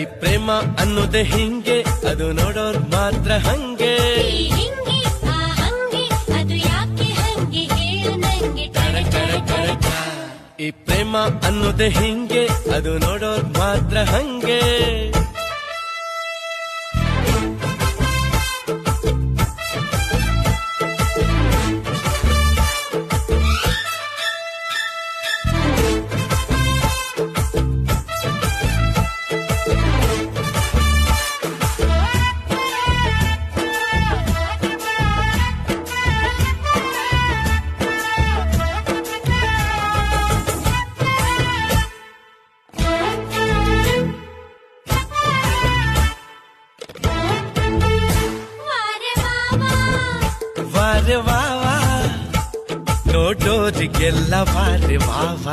ಈ ಪ್ರೇಮ ಅನ್ನೋದೇ ಹಿಂಗೆ, ಅದು ನೋಡೋರ್ ಮಾತ್ರ ಹಂಗೆ. ಹಿಂಗೆ ಹಂಗೆ ಅದು ಯಾಕೆ ಹಂಗೆ ಹೇಳು ನಂಗೆ. ಈ ಪ್ರೇಮ ಅನ್ನೋದೇ ಹಿಂಗೆ, ಅದು ನೋಡೋರ್ ಮಾತ್ರ ಹಂಗೆ. ವಾರೆ ವಾವ ನೋಡೋರಿಗೆಲ್ಲ ವಾರೆ ವಾವ.